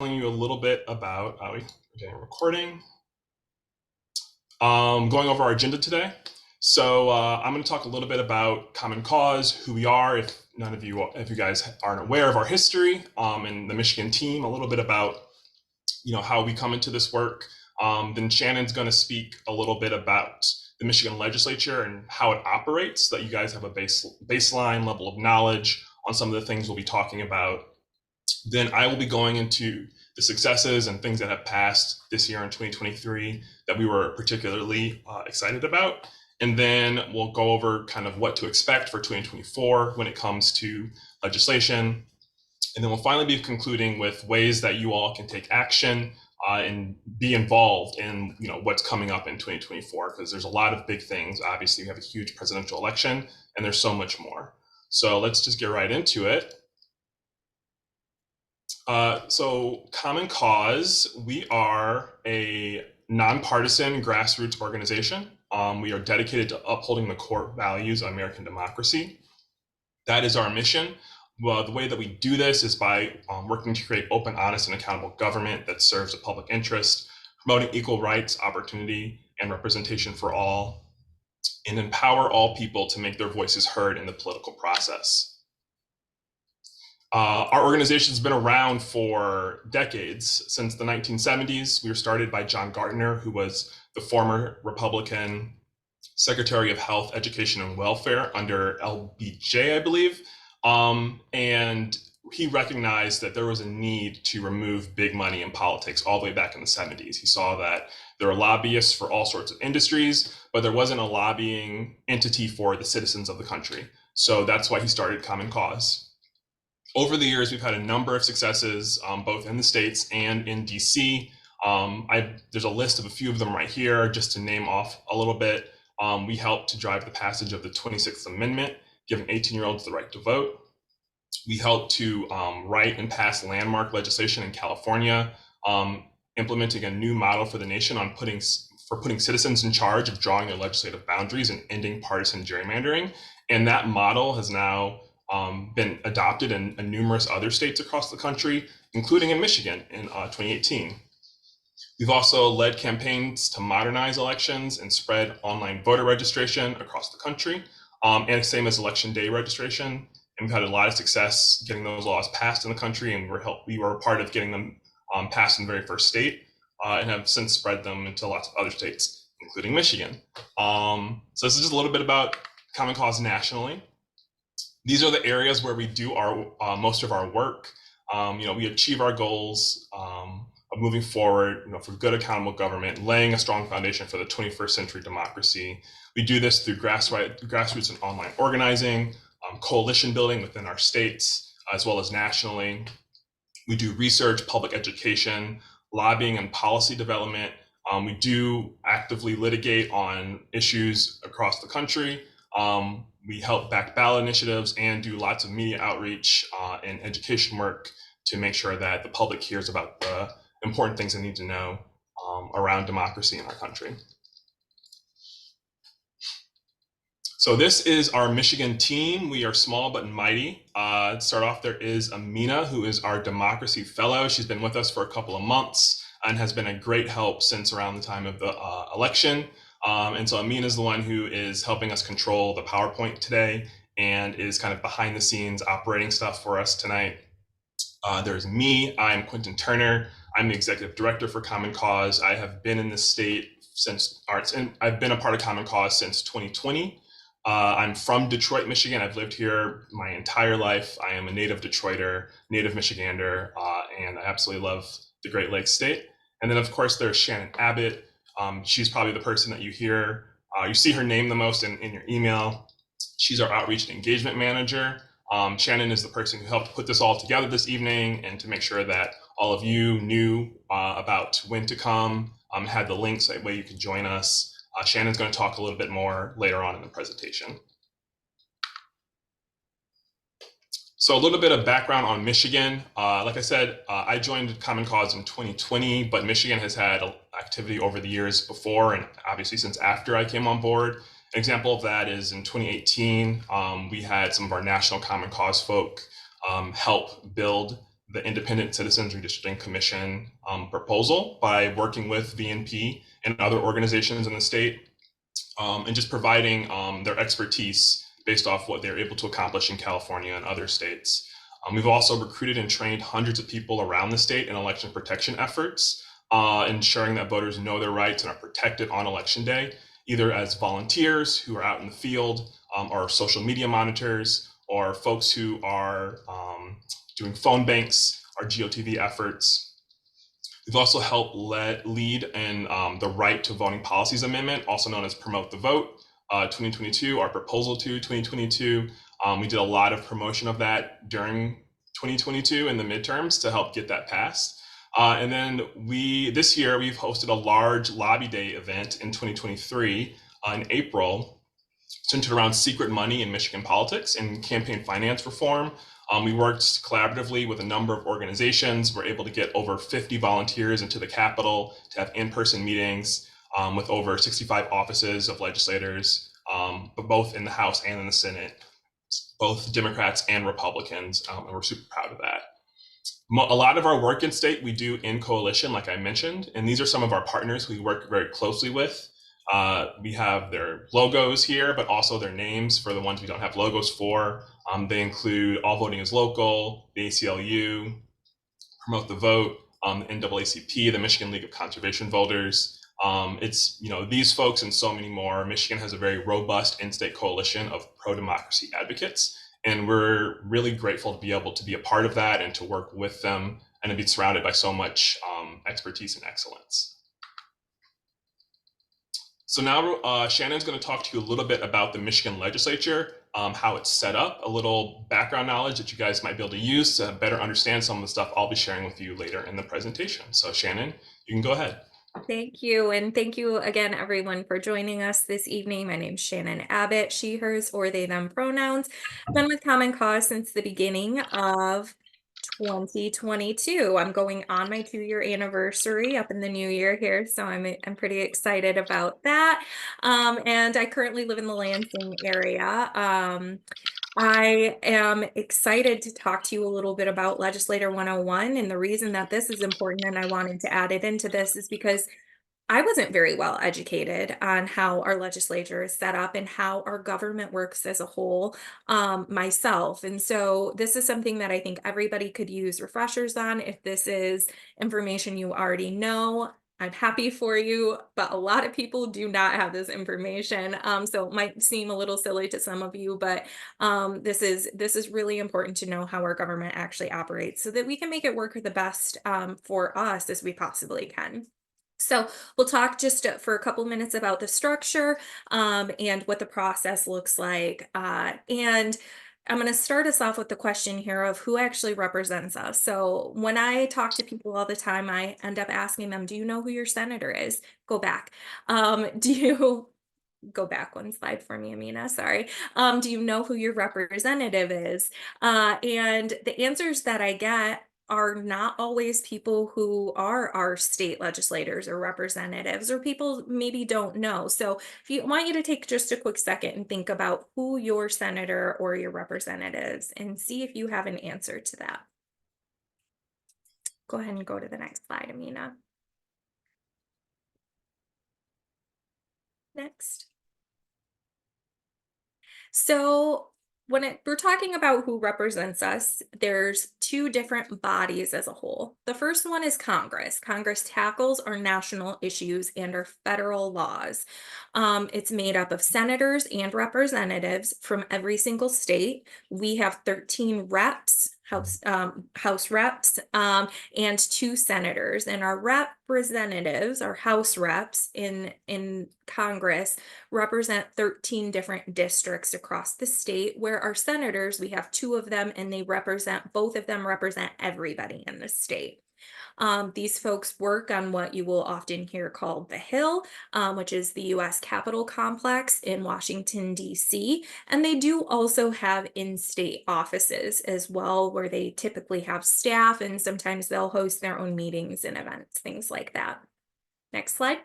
Telling you a little bit about, okay, recording, going over our agenda today. So I'm going to talk a little bit about Common Cause, who we are, if you guys aren't aware of our history, and the Michigan team, a little bit about, how we come into this work. Then Shannon's going to speak a little bit about the Michigan Legislature and how it operates, so that you guys have a baseline level of knowledge on some of the things we'll be talking about. Then I will be going into the successes and things that have passed this year in 2023 that we were particularly excited about. And then we'll go over kind of what to expect for 2024 when it comes to legislation. And then we'll finally be concluding with ways that you all can take action and be involved in what's coming up in 2024, because there's a lot of big things. Obviously, we have a huge presidential election, and there's so much more. So let's just get right into it. So Common Cause, we are a nonpartisan grassroots organization. We are dedicated to upholding the core values of American democracy. That is our mission. Well, the way that we do this is by working to create open, honest, and accountable government that serves the public interest, promoting equal rights, opportunity, and representation for all, and empower all people to make their voices heard in the political process. Our organization's been around for decades. Since the 1970s, we were started by John Gardner, who was the former Republican Secretary of Health, Education, and Welfare under LBJ, I believe. And he recognized that there was a need to remove big money in politics all the way back in the 70s. He saw that there were lobbyists for all sorts of industries, but there wasn't a lobbying entity for the citizens of the country. So that's why he started Common Cause. Over the years, we've had a number of successes, both in the States and in DC. There's a list of a few of them right here, just to name off a little bit. We helped to drive the passage of the 26th Amendment, giving 18-year-olds the right to vote. We helped to write and pass landmark legislation in California, implementing a new model for the nation on putting citizens in charge of drawing their legislative boundaries and ending partisan gerrymandering. And that model has now been adopted in numerous other states across the country, including in Michigan in 2018. We've also led campaigns to modernize elections and spread online voter registration across the country, and same as election day registration. And we've had a lot of success getting those laws passed in the country, and we were a part of getting them passed in the very first state, and have since spread them into lots of other states, including Michigan. So this is just a little bit about Common Cause nationally. These are the areas where we do our most of our work. We achieve our goals of moving forward, for good, accountable government, laying a strong foundation for the 21st century democracy. We do this through grassroots and online organizing, coalition building within our states, as well as nationally. We do research, public education, lobbying, and policy development. We do actively litigate on issues across the country. We help back ballot initiatives and do lots of media outreach and education work to make sure that the public hears about the important things they need to know around democracy in our country. So this is our Michigan team. We are small but mighty. To start off, there is Amina, who is our Democracy Fellow. She's been with us for a couple of months and has been a great help since around the time of the election. And so Amina is the one who is helping us control the PowerPoint today and is kind of behind the scenes operating stuff for us tonight. There's me. I'm Quentin Turner. I'm the executive director for Common Cause. I have been in the state I've been a part of Common Cause since 2020. I'm from Detroit, Michigan. I've lived here my entire life. I am a native Detroiter, native Michigander, and I absolutely love the Great Lakes state. And then, of course, there's Shannon Abbott. She's probably the person that you see her name the most in your email. She's our outreach and engagement manager. Shannon is the person who helped put this all together this evening and to make sure that all of you knew about when to come, had the links, that way you could join us. Shannon's going to talk a little bit more later on in the presentation. So a little bit of background on Michigan. Like I said, I joined Common Cause in 2020, but Michigan has had activity over the years before and obviously since after I came on board. An example of that is in 2018, we had some of our national Common Cause folk help build the Independent Citizens Redistricting Commission proposal by working with VNP and other organizations in the state, and just providing their expertise based off what they're able to accomplish in California and other states. We've also recruited and trained hundreds of people around the state in election protection efforts, ensuring that voters know their rights and are protected on election day, either as volunteers who are out in the field, or social media monitors, or folks who are doing phone banks, our GOTV efforts. We've also helped lead in the Right to Voting Policies Amendment, also known as Promote the Vote 2022, our proposal to 2022. We did a lot of promotion of that during 2022 in the midterms to help get that passed. And then this year, we've hosted a large lobby day event in 2023 in April, centered around secret money in Michigan politics and campaign finance reform. We worked collaboratively with a number of organizations. We're able to get over 50 volunteers into the Capitol to have in-person meetings with over 65 offices of legislators, both in the House and in the Senate, both Democrats and Republicans, and we're super proud of that. A lot of our work in state we do in coalition, like I mentioned, and these are some of our partners we work very closely with. We have their logos here, but also their names for the ones we don't have logos for. They include All Voting is Local, the ACLU, Promote the Vote, the NAACP, the Michigan League of Conservation Voters. It's these folks and so many more. Michigan has a very robust in-state coalition of pro-democracy advocates, and we're really grateful to be able to be a part of that and to work with them and to be surrounded by so much expertise and excellence. So now Shannon's going to talk to you a little bit about the Michigan Legislature, how it's set up, a little background knowledge that you guys might be able to use to better understand some of the stuff I'll be sharing with you later in the presentation. So Shannon, you can go ahead. Thank you. And thank you again, everyone, for joining us this evening. My name's Shannon Abbott, she, hers, or they, them pronouns. I've been with Common Cause since the beginning of 2022. I'm going on my 2-year anniversary up in the new year here, so I'm pretty excited about that. And I currently live in the Lansing area. I am excited to talk to you a little bit about Legislator 101. And the reason that this is important and I wanted to add it into this is because I wasn't very well educated on how our legislature is set up and how our government works as a whole, myself. And so this is something that I think everybody could use refreshers on. If this is information you already know, I'm happy for you, but a lot of people do not have this information. So it might seem a little silly to some of you, but this is really important to know how our government actually operates so that we can make it work the best for us as we possibly can. So we'll talk just for a couple minutes about the structure and what the process looks like. And I'm going to start us off with the question here of who actually represents us. So when I talk to people all the time, I end up asking them, do you know who your senator is? Go back. Do you go back one slide for me, Amina? Sorry. Do you know who your representative is? And the answers that I get are not always people who are our state legislators or representatives, or people maybe don't know. So if you want you to take just a quick second and think about who your senator or your representatives and see if you have an answer to that. Go ahead and go to the next slide, Amina. Next. So when we're talking about who represents us, there's 2 different bodies as a whole. The first one is Congress. Congress tackles our national issues and our federal laws. It's made up of senators and representatives from every single state. We have 13 reps, House reps, and 2 senators. And our representatives, our House reps in Congress, represent 13 different districts across the state, where our senators, we have 2 of them, and both of them represent everybody in the state. These folks work on what you will often hear called the Hill, which is the U.S. Capitol complex in Washington, D.C. And they do also have in-state offices as well, where they typically have staff, and sometimes they'll host their own meetings and events, things like that. Next slide.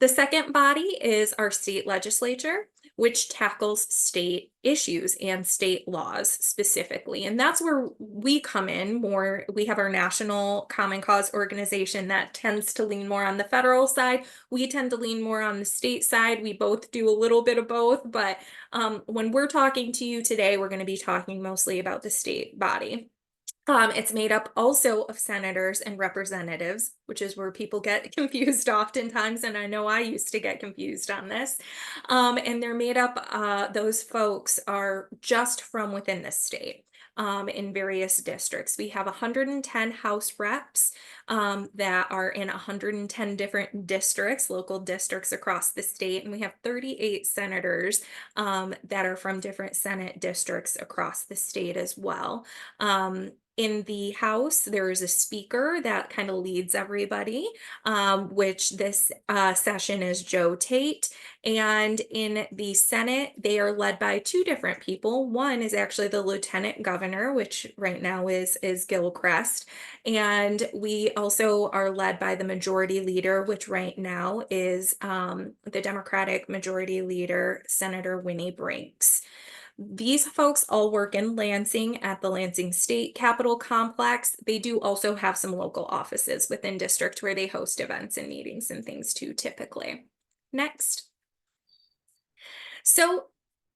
The second body is our state legislature, which tackles state issues and state laws specifically. And that's where we come in more. We have our national common cause organization that tends to lean more on the federal side. We tend to lean more on the state side. We both do a little bit of both, but when we're talking to you today, we're going to be talking mostly about the state body. It's made up also of senators and representatives, which is where people get confused oftentimes, and I know I used to get confused on this. And they're made up, those folks are just from within the state. In various districts. We have 110 House reps that are in 110 different districts, local districts across the state, and we have 38 senators that are from different Senate districts across the state as well. In the House, there is a speaker that kind of leads everybody, which this session is Joe Tate. And in the Senate, they are led by two different people. One is actually the lieutenant governor, which right now is Gilchrist. And we also are led by the majority leader, which right now is the Democratic majority leader, Senator Winnie Brinks. These folks all work in Lansing at the Lansing State Capitol Complex. They do also have some local offices within district where they host events and meetings and things too, typically. Next. So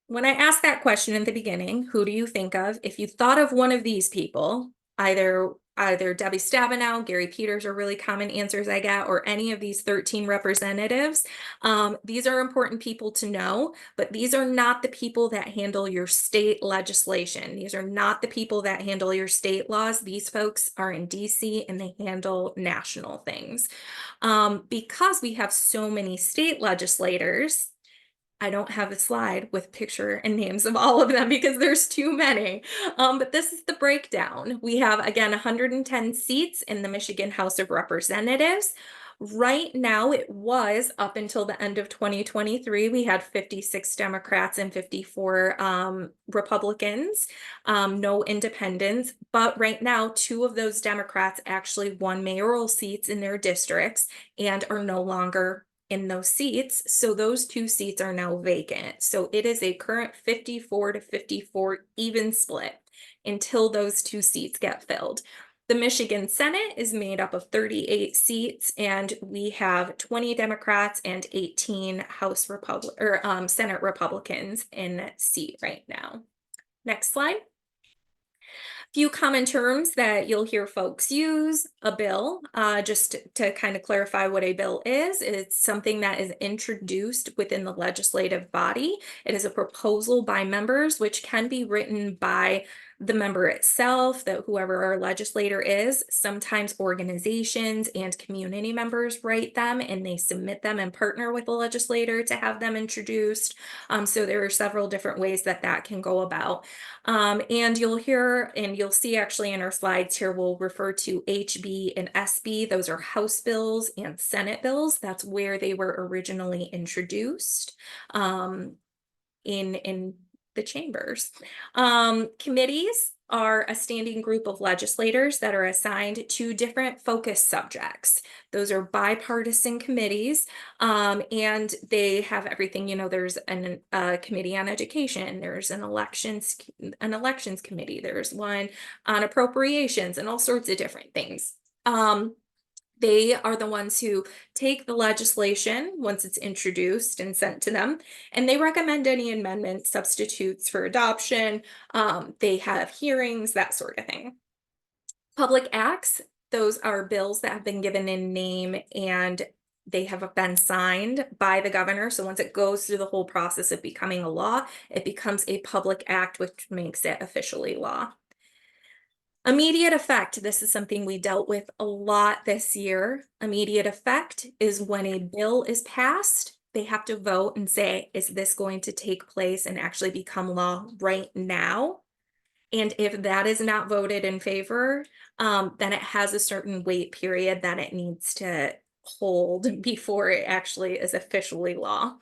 when I asked that question in the beginning, who do you think of? If you thought of one of these people, either Debbie Stabenow, Gary Peters are really common answers I get, or any of these 13 representatives. These are important people to know, but these are not the people that handle your state legislation. These are not the people that handle your state laws. These folks are in DC and they handle national things. Because we have so many state legislators, I don't have a slide with picture and names of all of them because there's too many. But this is the breakdown. We have, again, 110 seats in the Michigan House of Representatives. Right now, it was up until the end of 2023, we had 56 Democrats and 54 Republicans, no independents. But right now, two of those Democrats actually won mayoral seats in their districts and are no longer in those seats. So those two seats are now vacant. So it is a current 54 to 54 even split until those two seats get filled. The Michigan Senate is made up of 38 seats, and we have 20 Democrats and 18 Senate Republicans in that seat right now. Next slide. Few common terms that you'll hear folks use. A bill, just to kind of clarify what a bill is, it's something that is introduced within the legislative body. It is a proposal by members, which can be written by the member itself, that whoever our legislator is. Sometimes organizations and community members write them and they submit them and partner with the legislator to have them introduced. So there are several different ways that that can go about. And you'll hear and you'll see actually in our slides here, we'll refer to HB and SB. Those are House bills and Senate bills. That's where they were originally introduced in the chambers. Committees are a standing group of legislators that are assigned to different focus subjects. Those are bipartisan committees, and they have everything, there's a committee on education, there's an elections committee, there's one on appropriations and all sorts of different things. They are the ones who take the legislation once it's introduced and sent to them, and they recommend any amendments, substitutes for adoption. They have hearings, that sort of thing. Public acts, those are bills that have been given in name and they have been signed by the governor. So once it goes through the whole process of becoming a law, it becomes a public act, which makes it officially law. Immediate effect, this is something we dealt with a lot this year. Immediate effect is when a bill is passed, they have to vote and say, is this going to take place and actually become law right now? And if that is not voted in favor, then it has a certain wait period that it needs to hold before it actually is officially law.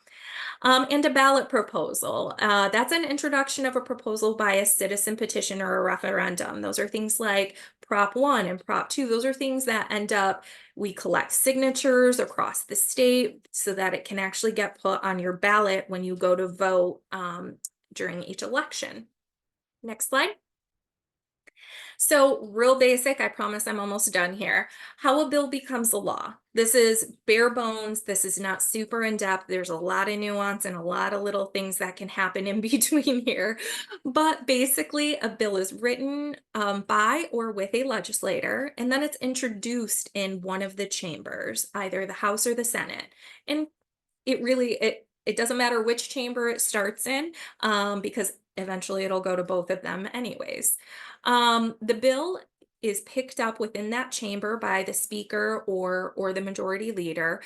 And a ballot proposal. That's an introduction of a proposal by a citizen petition or a referendum. Those are things like Prop 1 and Prop 2. Those are things that end up, we collect signatures across the state so that it can actually get put on your ballot when you go to vote during each election. Next slide. So, real basic, I promise I'm almost done here. How a bill becomes a law. This is bare bones. This is not super in depth. There's a lot of nuance and a lot of little things that can happen in between here. But basically, a bill is written by or with a legislator, and then it's introduced in one of the chambers, either the House or the Senate. And it doesn't matter which chamber it starts in, because eventually it'll go to both of them anyways. The bill is picked up within that chamber by the speaker or the majority leader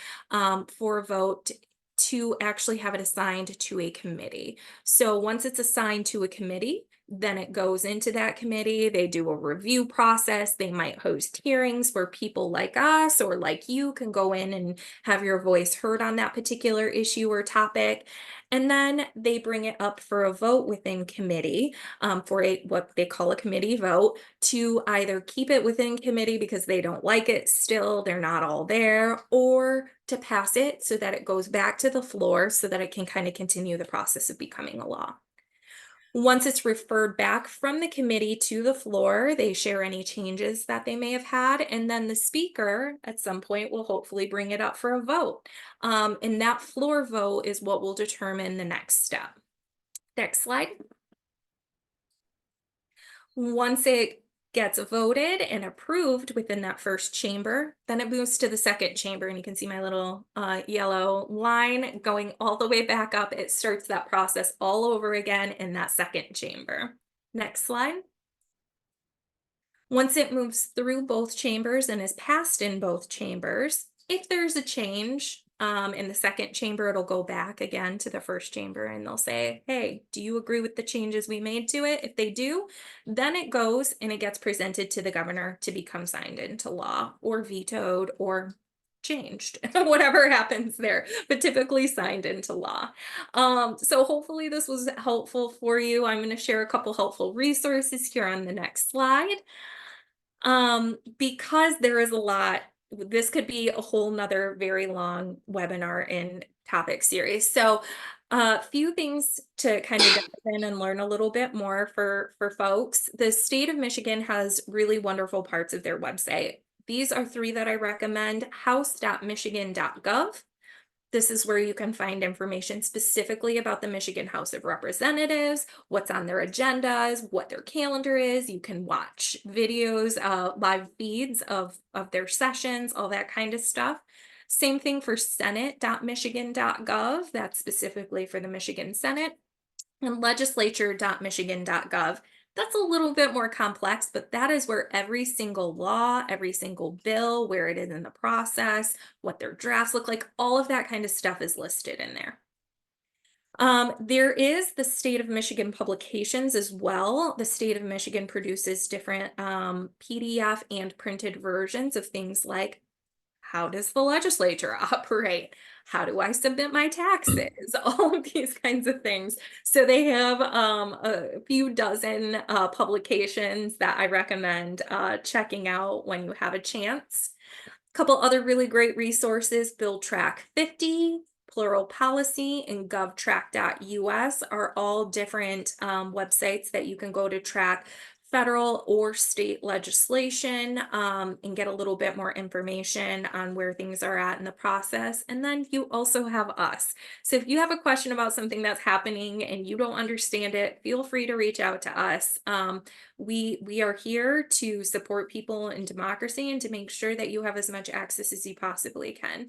for a vote to actually have it assigned to a committee. So once it's assigned to a committee, then it goes into that committee. They do a review process. They might host hearings where people like us or like you can go in and have your voice heard on that particular issue or topic. And then they bring it up for a vote within committee, for a what they call a committee vote, to either keep it within committee because they don't like it still, they're not all there, or to pass it so that it goes back to the floor so that it can kind of continue the process of becoming a law. Once it's referred back from the committee to the floor, they share any changes that they may have had, and then the speaker at some point will hopefully bring it up for a vote. And that floor vote is what will determine the next step. Next slide. Once it gets voted and approved within that first chamber, then it moves to the second chamber, and you can see my little yellow line going all the way back up. It starts that process all over again in that second chamber. Next slide. Once it moves through both chambers and is passed in both chambers, if there's a change in the second chamber, it'll go back again to the first chamber and they'll say, hey, do you agree with the changes we made to it? If they do, then it goes and it gets presented to the governor to become signed into law or vetoed or changed, whatever happens there, but typically signed into law. So hopefully this was helpful for you. I'm going to share a couple helpful resources here on the next slide. Because there is a lot, this could be a whole nother very long webinar and topic series. So a few things to kind of dive in and learn a little bit more for folks. The state of Michigan has really wonderful parts of their website. These are three that I recommend: house.michigan.gov. This is where you can find information specifically about the Michigan House of Representatives, what's on their agendas, what their calendar is. You can watch videos, live feeds of their sessions, all that kind of stuff. Same thing for senate.michigan.gov. That's specifically for the Michigan Senate. And legislature.michigan.gov. That's a little bit more complex, but that is where every single law, every single bill, where it is in the process, what their drafts look like, all of that kind of stuff is listed in there. There is the State of Michigan publications as well. The State of Michigan produces different PDF and printed versions of things like, how does the legislature operate? How do I submit my taxes? All of these kinds of things. So they have a few dozen publications that I recommend checking out when you have a chance. A couple other really great resources: Bill Track 50, Plural Policy, and GovTrack.us are all different websites that you can go to track federal or state legislation and get a little bit more information on where things are at in the process. And then you also have us. So if you have a question about something that's happening and you don't understand it, feel free to reach out to us. We are here to support people in democracy and to make sure that you have as much access as you possibly can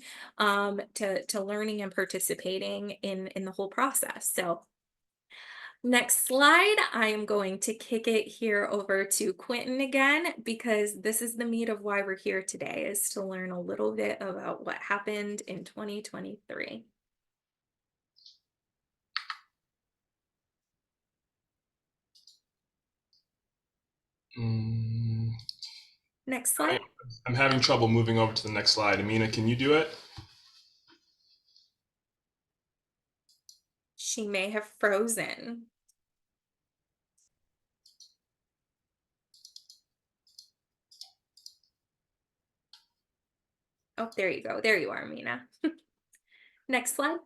to learning and participating in the whole process. So next slide, I am going to kick it here over to Quentin again, because this is the meat of why we're here today, is to learn a little bit about what happened in 2023. Next I, slide. I'm having trouble moving over to the next slide. Amina, can you do it? She may have frozen. Oh, there you go. There you are, Mina. Next slide.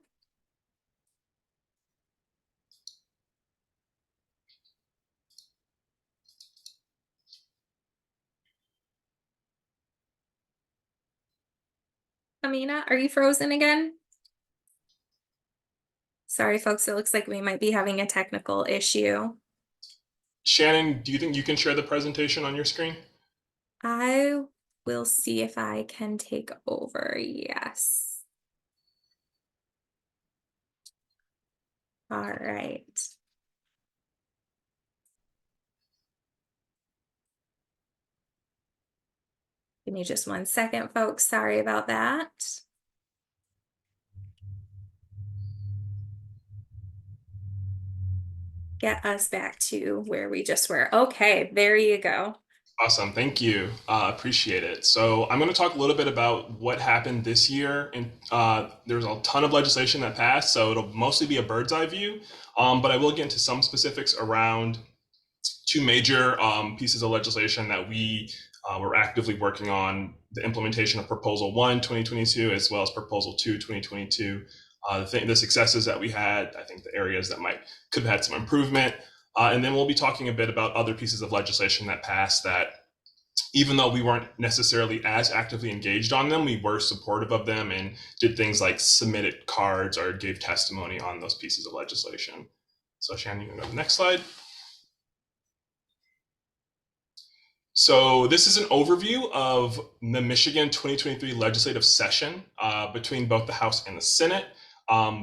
Amina, are you frozen again? Sorry, folks. It looks like we might be having a technical issue. Shannon, do you think you can share the presentation on your screen? I will see if I can take over. Yes. All right. Give me just 1 second, folks. Sorry about that. Get us back to where we just were. Okay, there you go. Awesome, thank you. Appreciate it. So I'm going to talk a little bit about what happened this year, and there's a ton of legislation that passed, so it'll mostly be a bird's eye view, but I will get into some specifics around two major pieces of legislation that we were actively working on: the implementation of Proposal 1, 2022, as well as Proposal 2, 2022. The successes that we had, I think the areas that could have had some improvement. And then we'll be talking a bit about other pieces of legislation that passed that, even though we weren't necessarily as actively engaged on them, we were supportive of them and did things like submitted cards or gave testimony on those pieces of legislation. So Shannon, you can go to the next slide. So this is an overview of the Michigan 2023 legislative session between both the House and the Senate.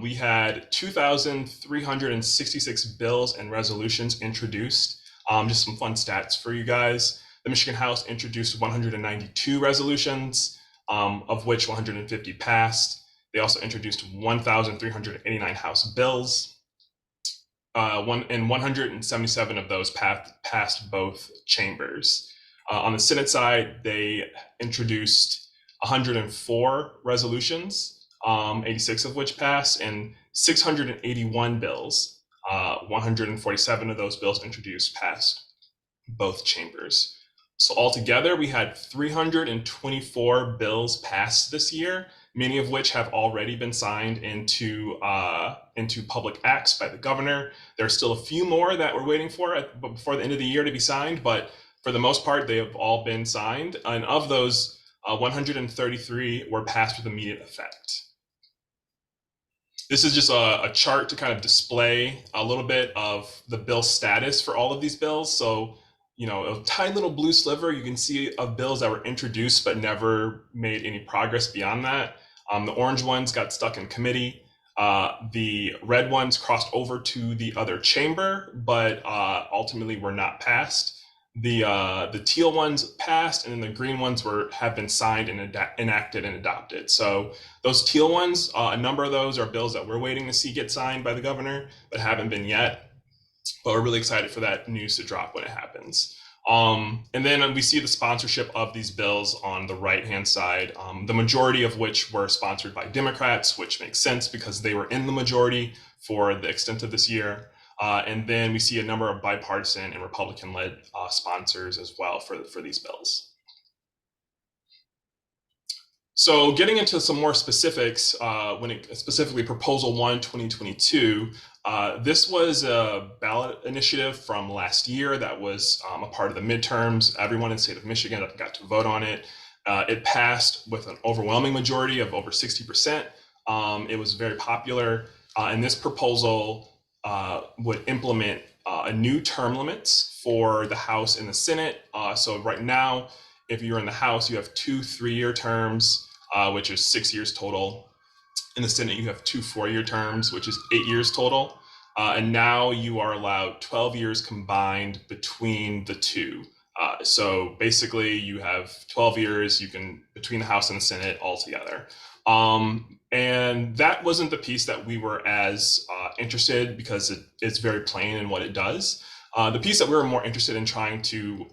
We had 2,366 bills and resolutions introduced. Just some fun stats for you guys. The Michigan House introduced 192 resolutions, of which 150 passed. They also introduced 1,389 House bills. 177 of those passed both chambers. On the Senate side, they introduced 104 resolutions, 86 of which passed, and 681 bills. 147 of those bills introduced passed both chambers. So altogether, we had 324 bills passed this year, many of which have already been signed into public acts by the governor. There are still a few more that we're waiting for before the end of the year to be signed, but for the most part, they have all been signed. And of those, 133 were passed with immediate effect. This is just a chart to kind of display a little bit of the bill status for all of these bills. So, a tiny little blue sliver you can see of bills that were introduced but never made any progress beyond that. The orange ones got stuck in committee. The red ones crossed over to the other chamber, but ultimately were not passed. The teal ones passed, and then the green ones have been signed and enacted and adopted. So those teal ones, a number of those are bills that we're waiting to see get signed by the governor, but haven't been yet. But we're really excited for that news to drop when it happens. And then we see the sponsorship of these bills on the right-hand side, the majority of which were sponsored by Democrats, which makes sense because they were in the majority for the extent of this year. And then we see a number of bipartisan and Republican-led sponsors as well for these bills. So getting into some more specifics, specifically Proposal 1, 2022, this was a ballot initiative from last year that was a part of the midterms. Everyone in the state of Michigan got to vote on it. It passed with an overwhelming majority of over 60%. It was very popular. And this proposal would implement a new term limits for the House and the Senate. So right now, if you're in the House, you have 2 3-year terms, which is 6 years total. In the Senate, you have 2 4-year terms, which is 8 years total. And now you are allowed 12 years combined between the two. So basically, you have 12 years between the House and the Senate altogether. And that wasn't the piece that we were as interested, because it's very plain in what it does. The piece that we were more interested in trying to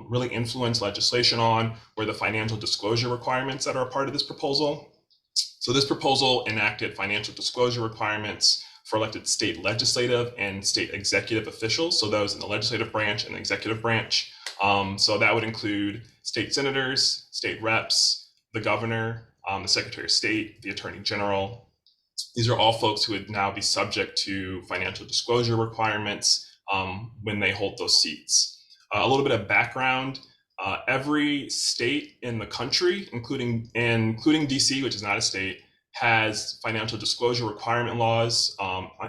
really influence legislation on were the financial disclosure requirements that are a part of this proposal. So this proposal enacted financial disclosure requirements for elected state legislative and state executive officials, so those in the legislative branch and the executive branch. So that would include state senators, state reps, the governor, the secretary of state, the attorney general. These are all folks who would now be subject to financial disclosure requirements when they hold those seats. A little bit of background. Every state in the country, including DC, which is not a state, has financial disclosure requirement laws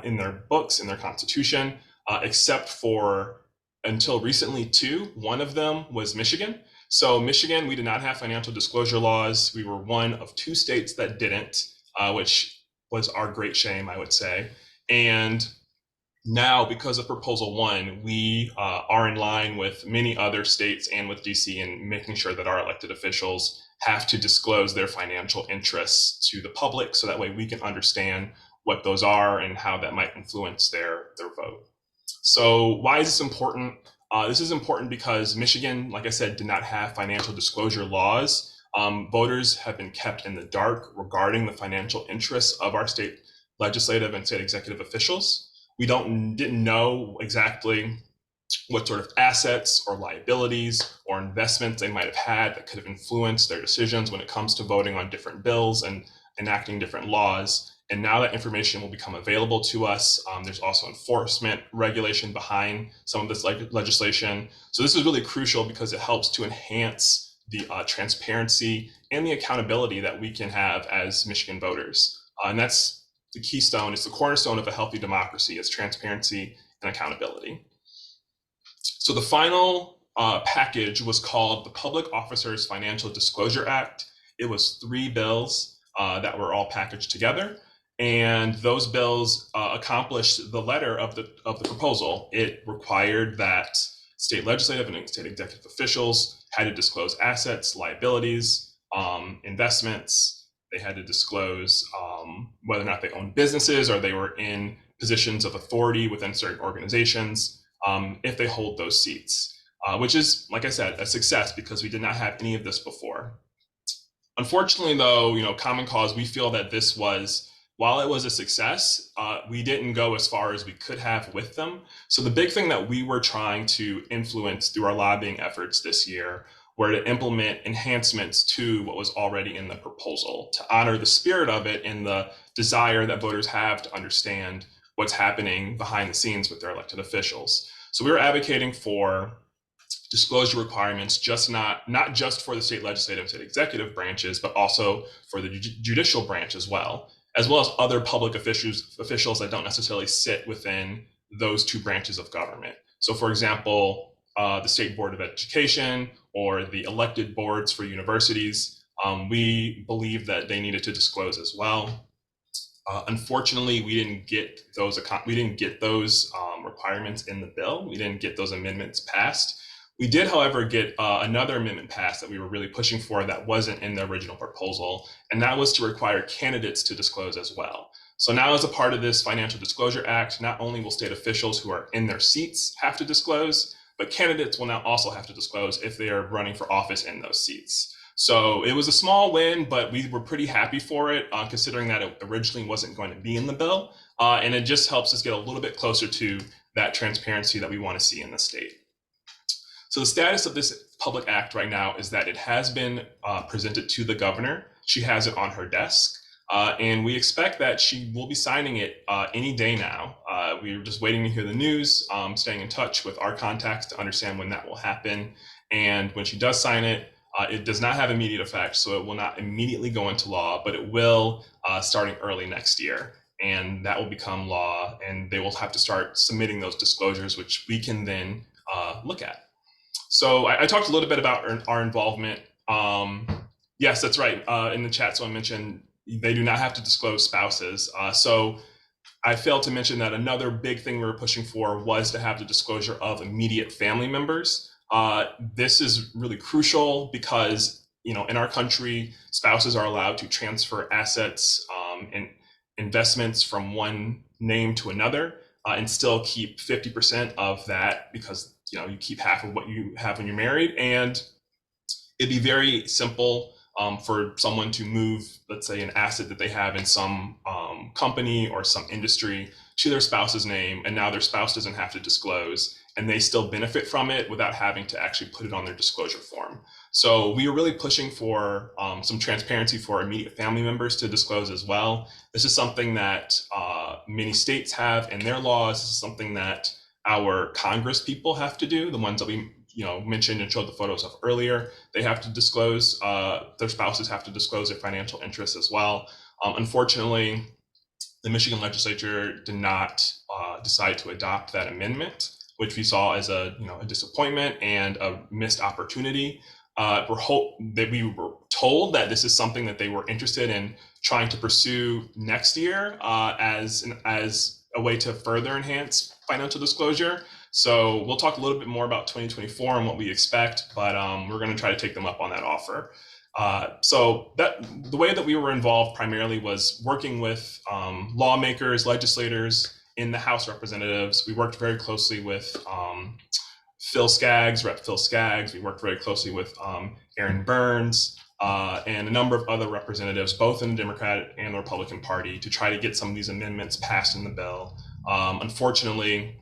in their books, in their constitution, except for until recently two. One of them was Michigan. So Michigan, we did not have financial disclosure laws. We were one of two states that didn't, which was our great shame, I would say. And now, because of Proposal 1, we are in line with many other states and with DC in making sure that our elected officials have to disclose their financial interests to the public so that way we can understand what those are and how that might influence their vote. So why is this important? This is important because Michigan, like I said, did not have financial disclosure laws. Voters have been kept in the dark regarding the financial interests of our state legislative and state executive officials. We didn't know exactly what sort of assets or liabilities or investments they might have had that could have influenced their decisions when it comes to voting on different bills and enacting different laws. And now that information will become available to us. There's also enforcement regulation behind some of this legislation. So this is really crucial because it helps to enhance the transparency and the accountability that we can have as Michigan voters. And that's the keystone, it's the cornerstone of a healthy democracy, is transparency and accountability. So the final package was called the Public Officers Financial Disclosure Act. It was 3 bills that were all packaged together. And those bills accomplished the letter of the proposal. It required that state legislative and state executive officials had to disclose assets, liabilities, investments. They had to disclose whether or not they owned businesses or they were in positions of authority within certain organizations if they hold those seats, which is, like I said, a success because we did not have any of this before. Unfortunately, though, Common Cause, we feel that this was, while it was a success, we didn't go as far as we could have with them. So the big thing that we were trying to influence through our lobbying efforts this year were to implement enhancements to what was already in the proposal to honor the spirit of it and the desire that voters have to understand what's happening behind the scenes with their elected officials. So we were advocating for disclosure requirements, not just for the state legislative and state executive branches, but also for the judicial branch as well as other public officials that don't necessarily sit within those two branches of government. So for example, the State Board of Education or the elected boards for universities, we believe that they needed to disclose as well. Unfortunately, we didn't get those requirements in the bill. We didn't get those amendments passed. We did, however, get another amendment passed that we were really pushing for that wasn't in the original proposal, and that was to require candidates to disclose as well. So now, as a part of this Financial Disclosure Act, not only will state officials who are in their seats have to disclose, but candidates will now also have to disclose if they are running for office in those seats. So it was a small win, but we were pretty happy for it, considering that it originally wasn't going to be in the bill. And it just helps us get a little bit closer to that transparency that we want to see in the state. So the status of this public act right now is that it has been presented to the governor. She has it on her desk. And we expect that she will be signing it any day now. We're just waiting to hear the news, staying in touch with our contacts to understand when that will happen. And when she does sign it, it does not have immediate effect, so it will not immediately go into law, but it will starting early next year. And that will become law, and they will have to start submitting those disclosures, which we can then look at. So I talked a little bit about our involvement. Yes, that's right. In the chat, so I mentioned they do not have to disclose spouses. So I failed to mention that another big thing we were pushing for was to have the disclosure of immediate family members. This is really crucial because, in our country, spouses are allowed to transfer assets and investments from one name to another. and still keep 50% of that, because you keep half of what you have when you're married. And it'd be very simple for someone to move, let's say, an asset that they have in some company or some industry to their spouse's name, and now their spouse doesn't have to disclose, and they still benefit from it without having to actually put it on their disclosure form. So we are really pushing for some transparency for immediate family members to disclose as well. This is something that many states have in their laws. This is something that our Congress people have to do, the ones that we mentioned and showed the photos of earlier. They have to disclose, their spouses have to disclose their financial interests as well. Unfortunately, the Michigan Legislature did not decide to adopt that amendment, which we saw as a disappointment and a missed opportunity. We were told that this is something that they were interested in trying to pursue next year as a way to further enhance financial disclosure. So we'll talk a little bit more about 2024 and what we expect, but we're going to try to take them up on that offer. So the way that we were involved primarily was working with lawmakers, legislators in the House Representatives. We worked very closely with Phil Skaggs, Rep. Phil Skaggs. We worked very closely with Aaron Burns and a number of other representatives, both in the Democratic and the Republican Party, to try to get some of these amendments passed in the bill. Unfortunately,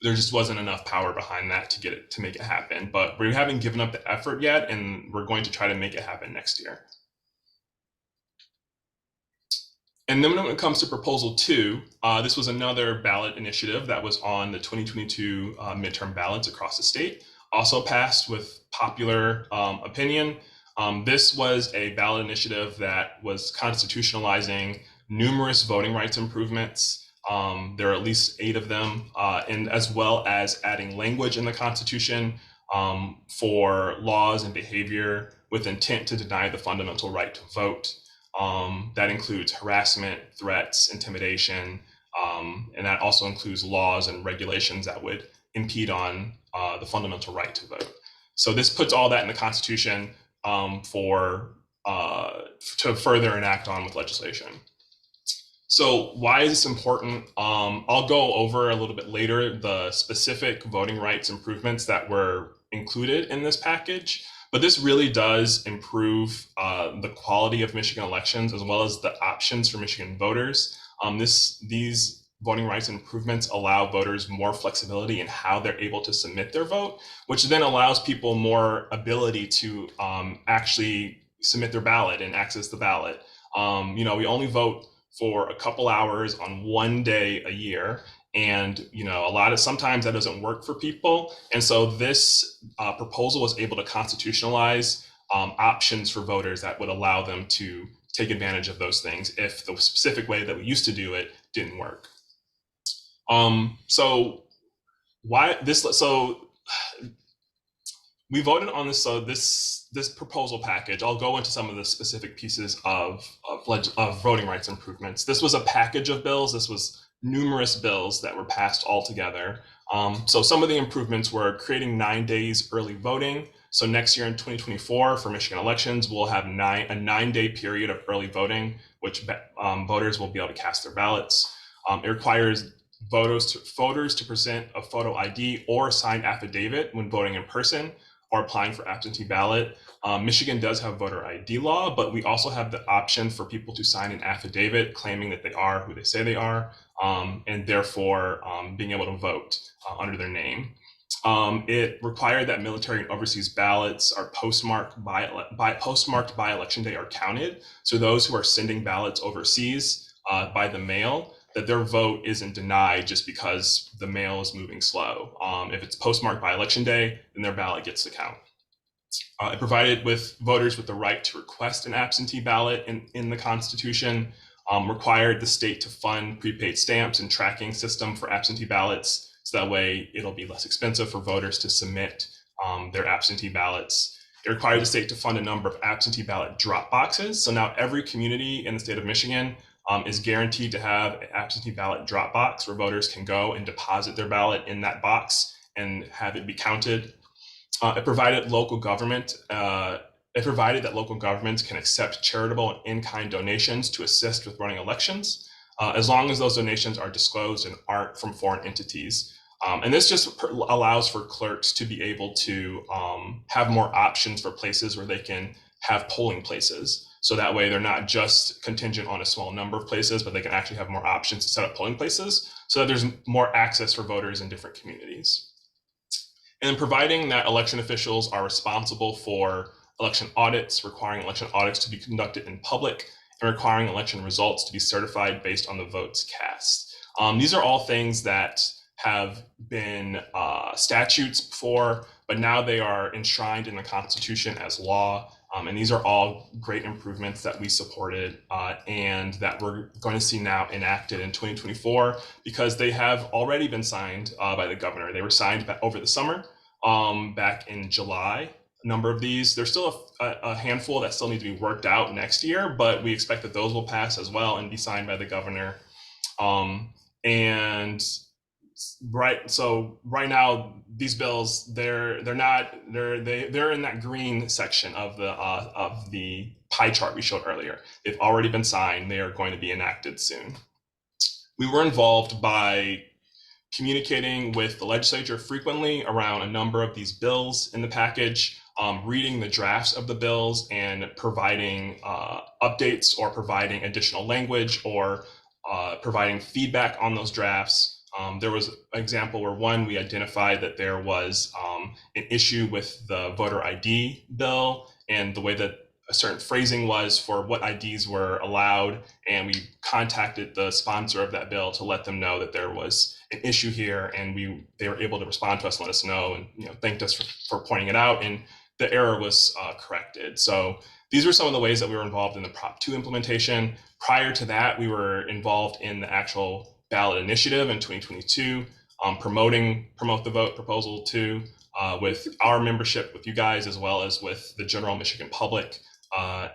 there just wasn't enough power behind that to make it happen. But we haven't given up the effort yet, and we're going to try to make it happen next year. And then when it comes to Proposal 2, this was another ballot initiative that was on the 2022 midterm ballots across the state, also passed with popular opinion. This was a ballot initiative that was constitutionalizing numerous voting rights improvements. There are at least 8 of them, and as well as adding language in the Constitution for laws and behavior with intent to deny the fundamental right to vote. That includes harassment, threats, intimidation, and that also includes laws and regulations that would impede on the fundamental right to vote. So this puts all that in the Constitution to further enact on with legislation. So why is this important? I'll go over a little bit later the specific voting rights improvements that were included in this package, but this really does improve the quality of Michigan elections as well as the options for Michigan voters. These voting rights improvements allow voters more flexibility in how they're able to submit their vote, which then allows people more ability to actually submit their ballot and access the ballot. We only vote for a couple hours on one day a year, and sometimes that doesn't work for people. And so this proposal was able to constitutionalize options for voters that would allow them to take advantage of those things if the specific way that we used to do it didn't work. So we voted on this. So this proposal package, I'll go into some of the specific pieces of voting rights improvements. This was a package of bills. This was numerous bills that were passed all together. So some of the improvements were creating 9 days early voting. So next year in 2024 for Michigan elections, we'll have a 9-day period of early voting, which voters will be able to cast their ballots. It requires voters to present a photo ID or signed affidavit when voting in person or applying for absentee ballot. Michigan does have voter ID law, but we also have the option for people to sign an affidavit claiming that they are who they say they are, and therefore being able to vote under their name. It required that military and overseas ballots are postmarked by election day are counted. So those who are sending ballots overseas by the mail, that their vote isn't denied just because the mail is moving slow. If it's postmarked by election day, then their ballot gets to count. It provided with voters with the right to request an absentee ballot in the Constitution, required the state to fund prepaid stamps and tracking system for absentee ballots, so that way it'll be less expensive for voters to submit their absentee ballots. It required the state to fund a number of absentee ballot drop boxes. So now every community in the state of Michigan is guaranteed to have an absentee ballot drop box where voters can go and deposit their ballot in that box and have it be counted. It provided that local governments can accept charitable and in-kind donations to assist with running elections. as long as those donations are disclosed and aren't from foreign entities. And this just allows for clerks to be able to have more options for places where they can have polling places. So that way they're not just contingent on a small number of places, but they can actually have more options to set up polling places so that there's more access for voters in different communities. And providing that election officials are responsible for election audits, requiring election audits to be conducted in public, and requiring election results to be certified based on the votes cast. These are all things that have been statutes before, but now they are enshrined in the Constitution as law. And these are all great improvements that we supported and that we're going to see now enacted in 2024 because they have already been signed by the governor. They were signed over the summer back in July. A number of these, there's still a handful that still need to be worked out next year, but we expect that those will pass as well and be signed by the governor. And right now these bills they're in that green section of the pie chart we showed earlier. They've already been signed. They are going to be enacted soon. We were involved by communicating with the legislature frequently around a number of these bills in the package, reading the drafts of the bills and providing updates or providing additional language or providing feedback on those drafts. There was an example where we identified that there was an issue with the voter ID bill and the way that a certain phrasing was for what IDs were allowed, and we contacted the sponsor of that bill to let them know that there was an issue here, and they were able to respond to us and let us know, and thanked us for pointing it out, and the error was corrected. So these are some of the ways that we were involved in the Prop 2 implementation. Prior to that, we were involved in the actual ballot initiative in 2022, promote the vote proposal 2 with our membership with you guys as well as with the general Michigan public,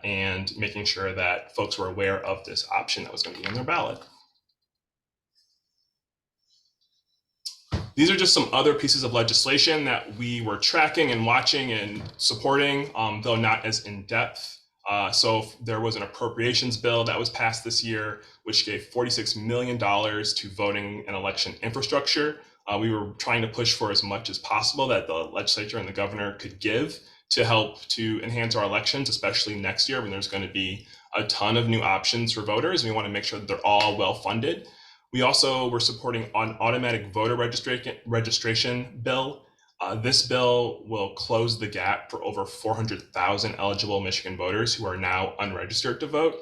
and making sure that folks were aware of this option that was going to be on their ballot. These are just some other pieces of legislation that we were tracking and watching and supporting, though not as in depth. So there was an appropriations bill that was passed this year, which gave $46 million to voting and election infrastructure. We were trying to push for as much as possible that the legislature and the governor could give to help to enhance our elections, especially next year when there's going to be a ton of new options for voters. We want to make sure that they're all well funded. We also were supporting an automatic voter registration bill. This bill will close the gap for over 400,000 eligible Michigan voters who are now unregistered to vote.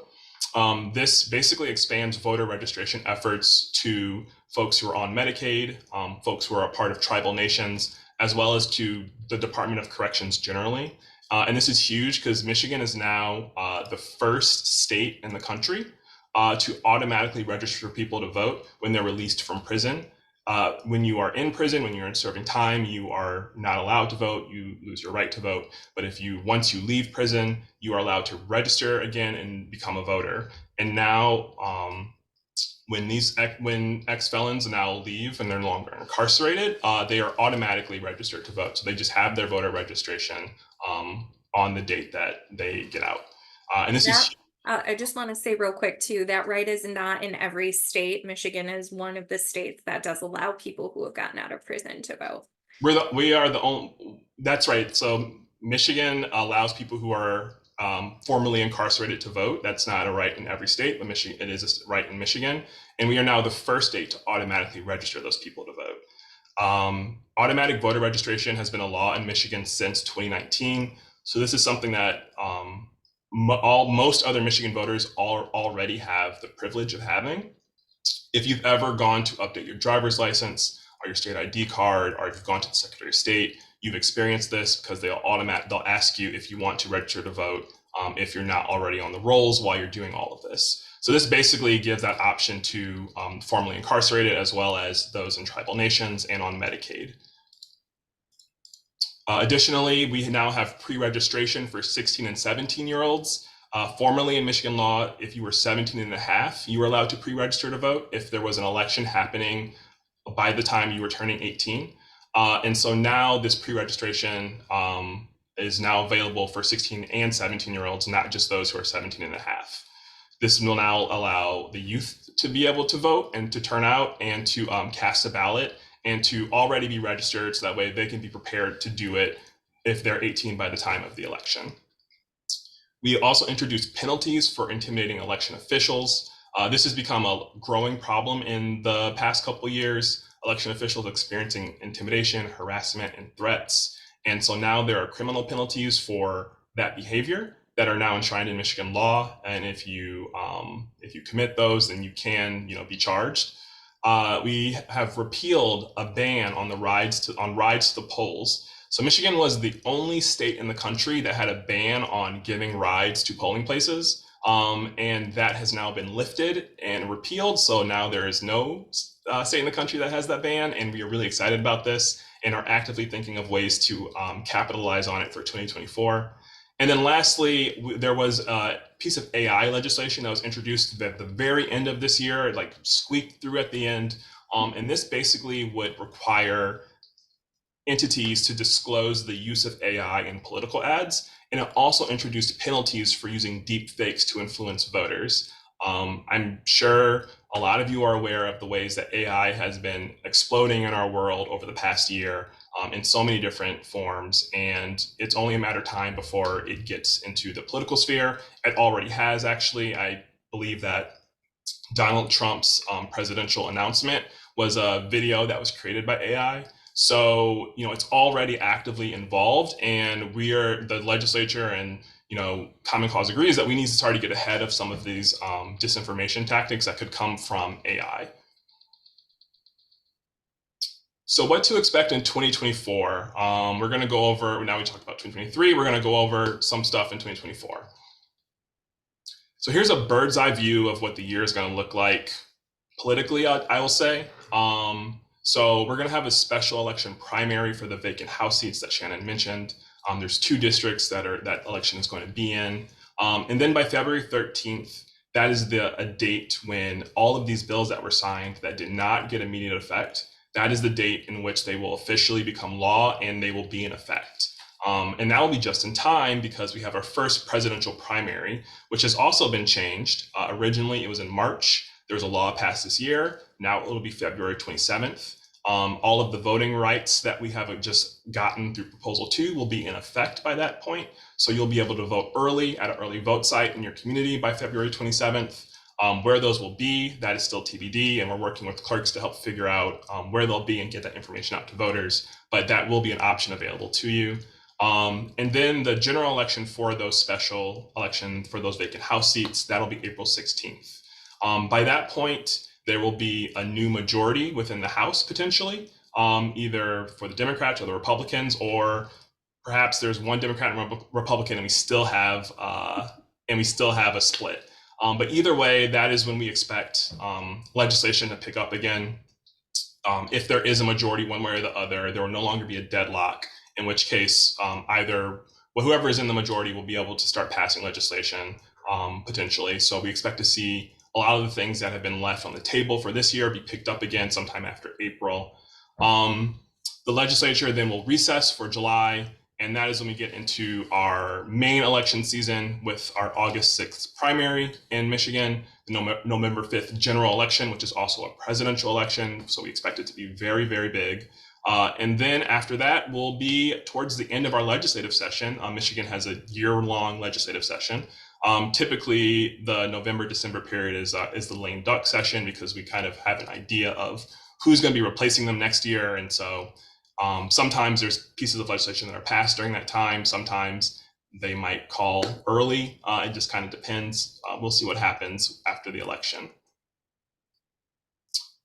This basically expands voter registration efforts to folks who are on Medicaid, folks who are a part of tribal nations, as well as to the Department of Corrections generally. And this is huge because Michigan is now the first state in the country to automatically register people to vote when they're released from prison. When you are in prison, when you're in serving time, you are not allowed to vote. You lose your right to vote. But once you leave prison, you are allowed to register again and become a voter. And now, when ex-felons now leave and they're no longer incarcerated, they are automatically registered to vote. So they just have their voter registration on the date that they get out. And this is I just want to say real quick too, that right is not in every state. Michigan is one of the states that does allow people who have gotten out of prison to vote. We are the only, that's right. So Michigan allows people who are formerly incarcerated to vote. That's not a right in every state, but it is a right in Michigan. And we are now the first state to automatically register those people to vote. Automatic voter registration has been a law in Michigan since 2019. So this is something that most other Michigan voters already have the privilege of having. If you've ever gone to update your driver's license or your state ID card, or if you've gone to the Secretary of State, you've experienced this because they'll ask you if you want to register to vote if you're not already on the rolls while you're doing all of this. So this basically gives that option to formerly incarcerated as well as those in tribal nations and on Medicaid. Additionally, we now have pre-registration for 16 and 17-year-olds. Formerly in Michigan law, if you were 17 and a half, you were allowed to pre-register to vote if there was an election happening by the time you were turning 18. And so now this pre-registration is now available for 16 and 17-year-olds, not just those who are 17 and a half. This will now allow the youth to be able to vote and to turn out and to cast a ballot and to already be registered so that way they can be prepared to do it if they're 18 by the time of the election. We also introduced penalties for intimidating election officials. This has become a growing problem in the past couple of years. Election officials experiencing intimidation, harassment, and threats. And so now there are criminal penalties for that behavior that are now enshrined in Michigan law. And if you commit those, then you can be charged. We have repealed a ban on rides to the polls. So Michigan was the only state in the country that had a ban on giving rides to polling places. And that has now been lifted and repealed. So now there is no state in the country that has that ban. And we are really excited about this and are actively thinking of ways to capitalize on it for 2024. And then lastly, there was a piece of AI legislation that was introduced at the very end of this year, it like squeaked through at the end. And this basically would require entities to disclose the use of AI in political ads. And it also introduced penalties for using deep fakes to influence voters. I'm sure a lot of you are aware of the ways that AI has been exploding in our world over the past year in so many different forms. And it's only a matter of time before it gets into the political sphere. It already has, actually. I believe that Donald Trump's presidential announcement was a video that was created by AI. So, it's already actively involved, and the legislature and, Common Cause agrees that we need to start to get ahead of some of these disinformation tactics that could come from AI. So what to expect in 2024? We're going to go over, now we talked about 2023, we're going to go over some stuff in 2024. So here's a bird's eye view of what the year is going to look like politically, I will say. So we're going to have a special election primary for the vacant House seats that Shannon mentioned. There's 2 districts that election is going to be in. And then by February 13th, that is a date when all of these bills that were signed that did not get immediate effect, that is the date in which they will officially become law and they will be in effect. And that will be just in time because we have our first presidential primary, which has also been changed. Originally, it was in March. There was a law passed this year. Now it will be February 27th. All of the voting rights that we have just gotten through Proposal 2 will be in effect by that point. So you'll be able to vote early at an early vote site in your community by February 27th. Where those will be, that is still TBD, and we're working with clerks to help figure out where they'll be and get that information out to voters. But that will be an option available to you. And then the general election for those special election for those vacant House seats, that'll be April 16th. By that point, there will be a new majority within the House potentially, either for the Democrats or the Republicans, or perhaps there's one Democrat and Republican, and we still have a split. But either way, that is when we expect legislation to pick up again. If there is a majority one way or the other, there will no longer be a deadlock, in which case whoever is in the majority will be able to start passing legislation potentially. So we expect to see a lot of the things that have been left on the table for this year be picked up again sometime after April. The legislature then will recess for July, and that is when we get into our main election season with our August 6th primary in Michigan, the November 5th general election, which is also a presidential election. So we expect it to be very, very big. And then after that, we'll be towards the end of our legislative session. Michigan has a year-long legislative session. Typically, the November-December period is the lame duck session because we kind of have an idea of who's going to be replacing them next year. And so sometimes there's pieces of legislation that are passed during that time. Sometimes they might call early. It just kind of depends. We'll see what happens after the election.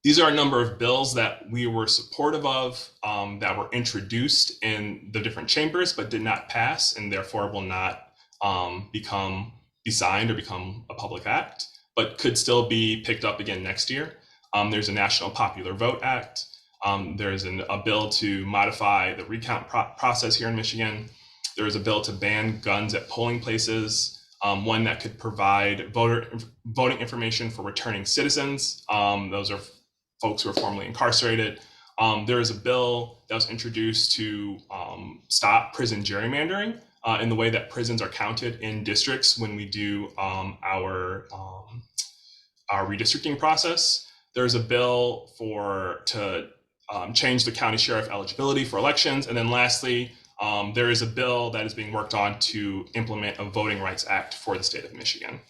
These are a number of bills that we were supportive of that were introduced in the different chambers but did not pass and therefore will not be signed or become a public act, but could still be picked up again next year. There's a National Popular Vote Act. There's a bill to modify the recount process here in Michigan. There is a bill to ban guns at polling places, one that could provide voting information for returning citizens. Those are folks who are formerly incarcerated. There is a bill that was introduced to stop prison gerrymandering. in the way that prisons are counted in districts when we do our redistricting process. There's a bill to change the county sheriff eligibility for elections. And then lastly, there is a bill that is being worked on to implement a Voting Rights Act for the state of Michigan.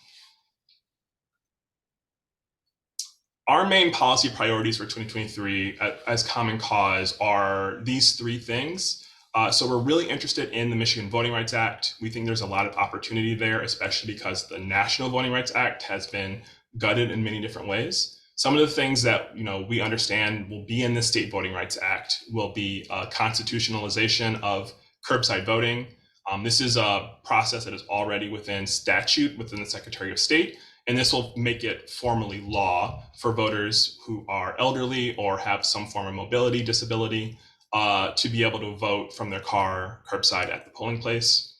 Our main policy priorities for 2023 as Common Cause are these three things. So we're really interested in the Michigan Voting Rights Act. We think there's a lot of opportunity there, especially because the National Voting Rights Act has been gutted in many different ways. Some of the things that we understand will be in the State Voting Rights Act will be constitutionalization of curbside voting. This is a process that is already within statute within the Secretary of State, and this will make it formally law for voters who are elderly or have some form of mobility disability to be able to vote from their car curbside at the polling place.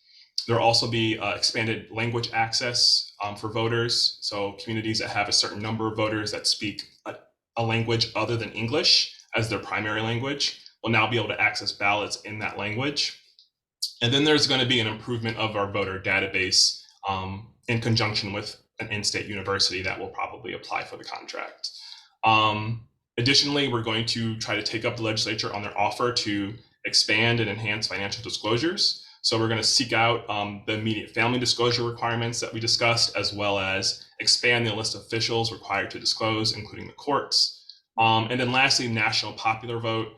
There will also be expanded language access for voters. So communities that have a certain number of voters that speak a language other than English as their primary language will now be able to access ballots in that language. And then there's going to be an improvement of our voter database in conjunction with an in-state university that will probably apply for the contract. Additionally, we're going to try to take up the legislature on their offer to expand and enhance financial disclosures. So we're going to seek out the immediate family disclosure requirements that we discussed, as well as expand the list of officials required to disclose, including the courts. And then lastly, national popular vote.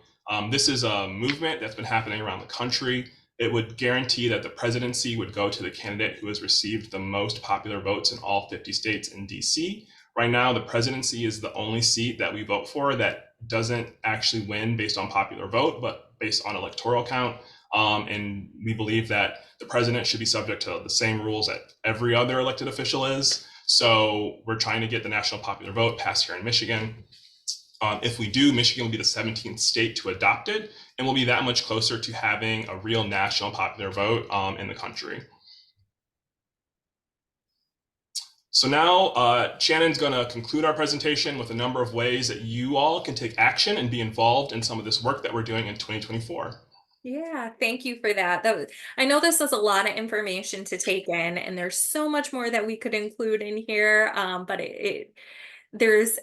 This is a movement that's been happening around the country. It would guarantee that the presidency would go to the candidate who has received the most popular votes in all 50 states in DC. Right now, the presidency is the only seat that we vote for that doesn't actually win based on popular vote, but based on electoral count. And we believe that the president should be subject to the same rules that every other elected official is. So we're trying to get the national popular vote passed here in Michigan. If we do, Michigan will be the 17th state to adopt it, and we'll be that much closer to having a real national popular vote in the country. So now Shannon's going to conclude our presentation with a number of ways that you all can take action and be involved in some of this work that we're doing in 2024. Yeah, thank you for that. I know this is a lot of information to take in, and there's so much more that we could include in here. But there's